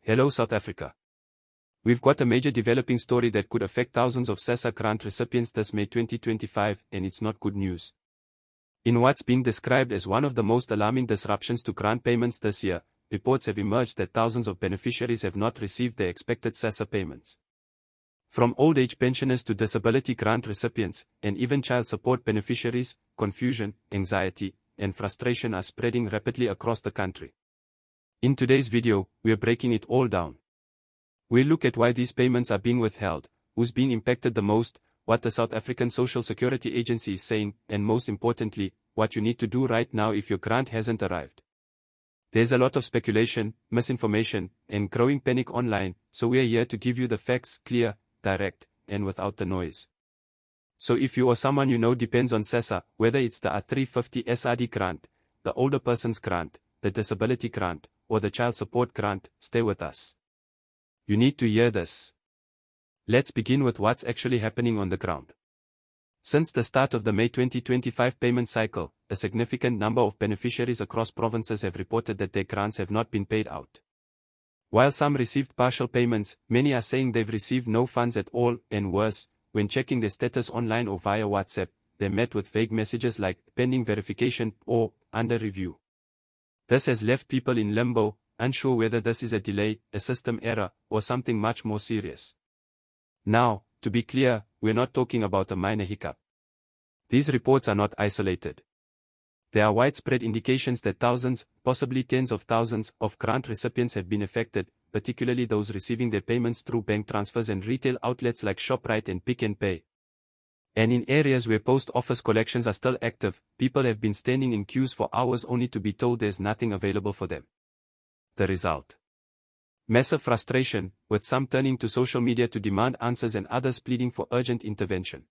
Hello South Africa. We've got a major developing story that could affect thousands of SASSA grant recipients this May 2025, and it's not good news. In what's being described as one of the most alarming disruptions to grant payments this year, reports have emerged that thousands of beneficiaries have not received their expected SASSA payments. From old age pensioners to disability grant recipients, and even child support beneficiaries, confusion, anxiety, and frustration are spreading rapidly across the country. In today's video, we are breaking it all down. We'll look at why these payments are being withheld, who's being impacted the most, what the South African Social Security Agency is saying, and most importantly, what you need to do right now if your grant hasn't arrived. There's a lot of speculation, misinformation, and growing panic online, so we are here to give you the facts clear, direct, and without the noise. So if you or someone you know depends on SASSA, whether it's the R350 SRD grant, the older person's grant, the disability grant, or the child support grant, stay with us. You need to hear this. Let's begin with what's actually happening on the ground. Since the start of the May 2025 payment cycle, a significant number of beneficiaries across provinces have reported that their grants have not been paid out. While some received partial payments, many are saying they've received no funds at all, and worse, when checking their status online or via WhatsApp, they're met with vague messages like pending verification or under review. This has left people in limbo, unsure whether this is a delay, a system error, or something much more serious. Now, to be clear, we're not talking about a minor hiccup. These reports are not isolated. There are widespread indications that thousands, possibly tens of thousands, of grant recipients have been affected, particularly those receiving their payments through bank transfers and retail outlets like ShopRite and Pick n Pay. And in areas where post office collections are still active, people have been standing in queues for hours only to be told there's nothing available for them. The result? Massive frustration, with some turning to social media to demand answers and others pleading for urgent intervention.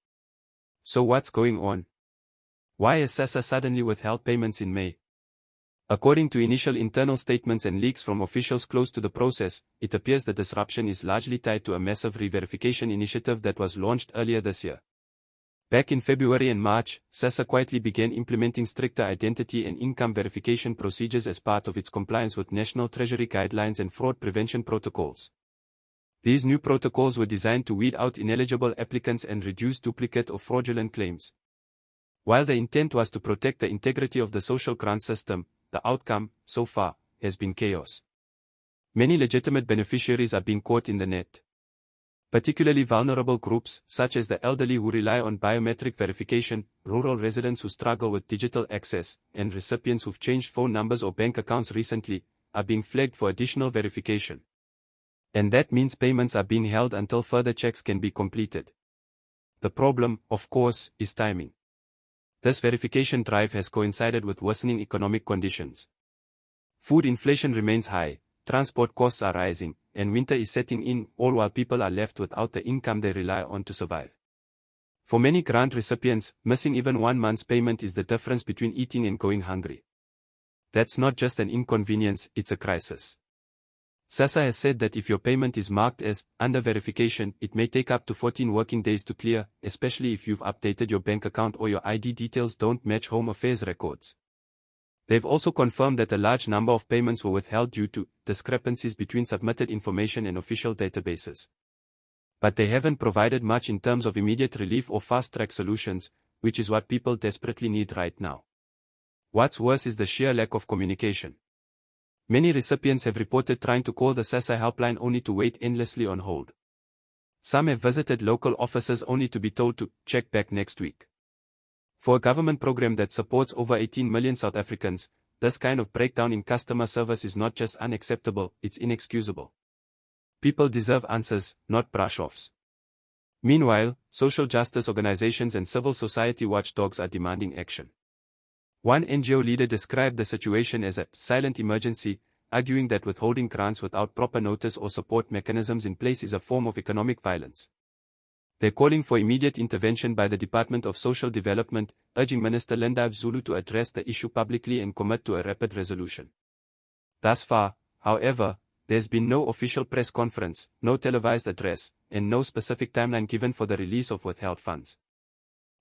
So what's going on? Why has SASSA suddenly withheld payments in May? According to initial internal statements and leaks from officials close to the process, it appears the disruption is largely tied to a massive re-verification initiative that was launched earlier this year. Back in February and March, SASSA quietly began implementing stricter identity and income verification procedures as part of its compliance with National Treasury guidelines and fraud prevention protocols. These new protocols were designed to weed out ineligible applicants and reduce duplicate or fraudulent claims. While the intent was to protect the integrity of the social grant system, the outcome, so far, has been chaos. Many legitimate beneficiaries are being caught in the net. Particularly vulnerable groups, such as the elderly who rely on biometric verification, rural residents who struggle with digital access, and recipients who've changed phone numbers or bank accounts recently, are being flagged for additional verification. And that means payments are being held until further checks can be completed. The problem, of course, is timing. This verification drive has coincided with worsening economic conditions. Food inflation remains high, transport costs are rising, and winter is setting in, all while people are left without the income they rely on to survive. For many grant recipients, missing even 1 month's payment is the difference between eating and going hungry. That's not just an inconvenience, it's a crisis. SASSA has said that if your payment is marked as under verification, it may take up to 14 working days to clear, especially if you've updated your bank account or your ID details don't match Home Affairs records. They've also confirmed that a large number of payments were withheld due to discrepancies between submitted information and official databases. But they haven't provided much in terms of immediate relief or fast-track solutions, which is what people desperately need right now. What's worse is the sheer lack of communication. Many recipients have reported trying to call the SASSA helpline only to wait endlessly on hold. Some have visited local offices only to be told to check back next week. For a government program that supports over 18 million South Africans, this kind of breakdown in customer service is not just unacceptable, it's inexcusable. People deserve answers, not brush-offs. Meanwhile, social justice organizations and civil society watchdogs are demanding action. One NGO leader described the situation as a silent emergency, arguing that withholding grants without proper notice or support mechanisms in place is a form of economic violence. They're calling for immediate intervention by the Department of Social Development, urging Minister Linda Zulu to address the issue publicly and commit to a rapid resolution. Thus far, however, there's been no official press conference, no televised address, and no specific timeline given for the release of withheld funds.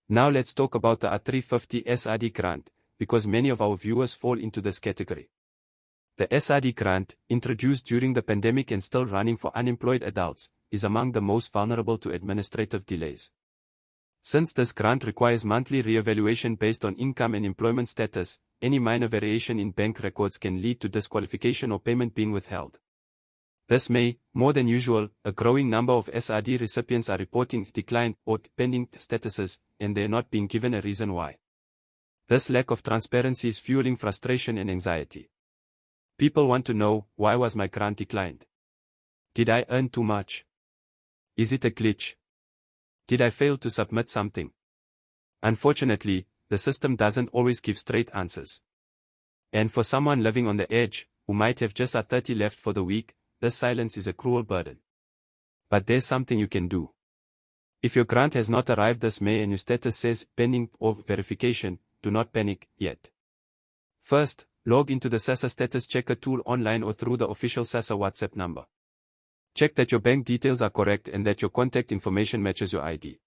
Now let's talk about the R350 SRD grant, because many of our viewers fall into this category. The SRD grant, introduced during the pandemic and still running for unemployed adults, is among the most vulnerable to administrative delays. Since this grant requires monthly re-evaluation based on income and employment status, any minor variation in bank records can lead to disqualification or payment being withheld. This May, more than usual, a growing number of SRD recipients are reporting declined or pending statuses, and they are not being given a reason why. This lack of transparency is fueling frustration and anxiety. People want to know, why was my grant declined? Did I earn too much? Is it a glitch? Did I fail to submit something? Unfortunately, the system doesn't always give straight answers. And for someone living on the edge, who might have just a 30 left for the week, this silence is a cruel burden. But there's something you can do. If your grant has not arrived this May and your status says pending or verification, do not panic yet. First, log into the SASSA Status Checker tool online or through the official SASSA WhatsApp number. Check that your bank details are correct and that your contact information matches your ID.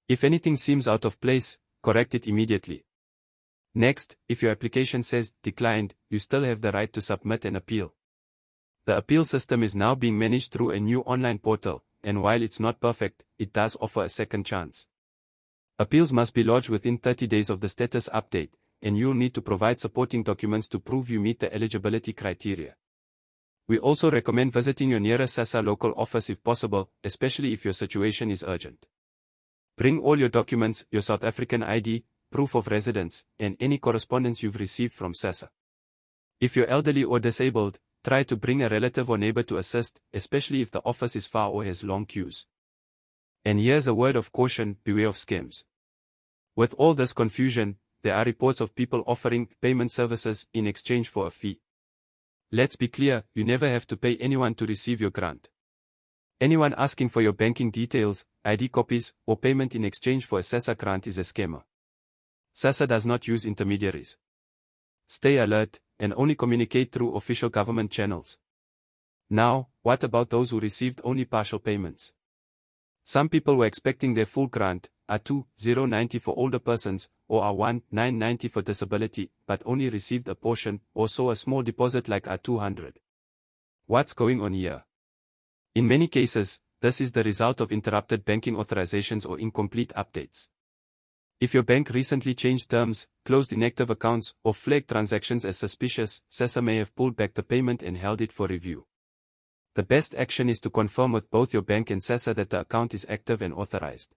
If anything seems out of place, correct it immediately. Next, if your application says declined, you still have the right to submit an appeal. The appeal system is now being managed through a new online portal, and while it's not perfect, it does offer a second chance. Appeals must be lodged within 30 days of the status update, and you'll need to provide supporting documents to prove you meet the eligibility criteria. We also recommend visiting your nearest SASSA local office if possible, especially if your situation is urgent. Bring all your documents, your South African ID, proof of residence, and any correspondence you've received from SASSA. If you're elderly or disabled, try to bring a relative or neighbor to assist, especially if the office is far or has long queues. And here's a word of caution: beware of scams. With all this confusion, there are reports of people offering payment services in exchange for a fee. Let's be clear, you never have to pay anyone to receive your grant. Anyone asking for your banking details, ID copies, or payment in exchange for a SASSA grant is a scammer. SASSA does not use intermediaries. Stay alert, and only communicate through official government channels. Now, what about those who received only partial payments? Some people were expecting their full grant, R2,090 for older persons, or R1,990 for disability, but only received a portion, or saw a small deposit like R200. What's going on here? In many cases, this is the result of interrupted banking authorizations or incomplete updates. If your bank recently changed terms, closed inactive accounts, or flagged transactions as suspicious, SASSA may have pulled back the payment and held it for review. The best action is to confirm with both your bank and SASSA that the account is active and authorized.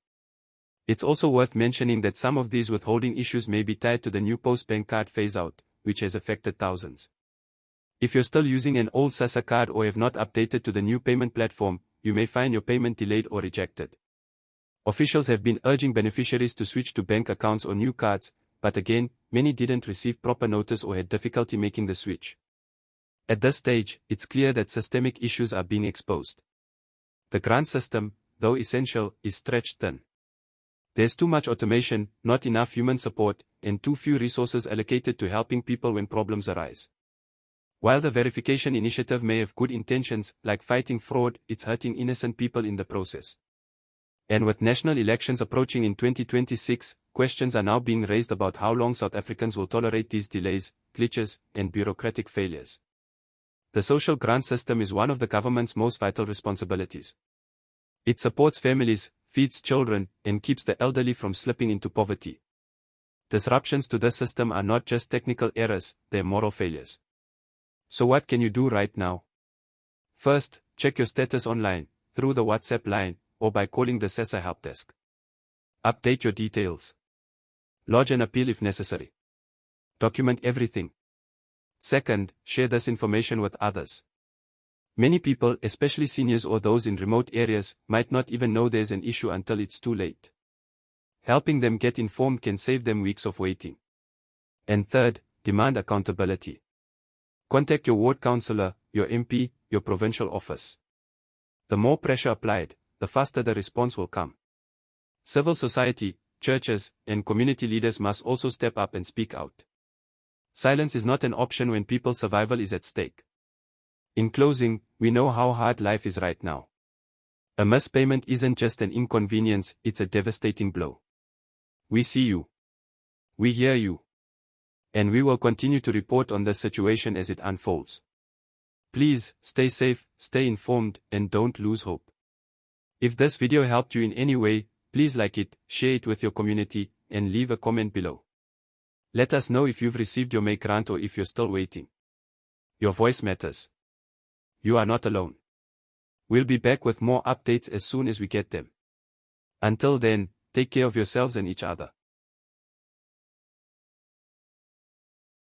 It's also worth mentioning that some of these withholding issues may be tied to the new post-bank card phase-out, which has affected thousands. If you're still using an old SASSA card or have not updated to the new payment platform, you may find your payment delayed or rejected. Officials have been urging beneficiaries to switch to bank accounts or new cards, but again, many didn't receive proper notice or had difficulty making the switch. At this stage, it's clear that systemic issues are being exposed. The grant system, though essential, is stretched thin. There's too much automation, not enough human support, and too few resources allocated to helping people when problems arise. While the verification initiative may have good intentions, like fighting fraud, it's hurting innocent people in the process. And with national elections approaching in 2026, questions are now being raised about how long South Africans will tolerate these delays, glitches, and bureaucratic failures. The social grant system is one of the government's most vital responsibilities. It supports families, feeds children, and keeps the elderly from slipping into poverty. Disruptions to this system are not just technical errors, they're moral failures. So what can you do right now? First, check your status online, through the WhatsApp line, or by calling the SASSA help desk. Update your details. Lodge an appeal if necessary. Document everything. Second, share this information with others. Many people, especially seniors or those in remote areas, might not even know there's an issue until it's too late. Helping them get informed can save them weeks of waiting. And third, demand accountability. Contact your ward councillor, your MP, your provincial office. The more pressure applied, the faster the response will come. Civil society, churches, and community leaders must also step up and speak out. Silence is not an option when people's survival is at stake. In closing, we know how hard life is right now. A missed payment isn't just an inconvenience, it's a devastating blow. We see you. We hear you. And we will continue to report on this situation as it unfolds. Please, stay safe, stay informed, and don't lose hope. If this video helped you in any way, please like it, share it with your community, and leave a comment below. Let us know if you've received your May grant or if you're still waiting. Your voice matters. You are not alone. We'll be back with more updates as soon as we get them. Until then, take care of yourselves and each other.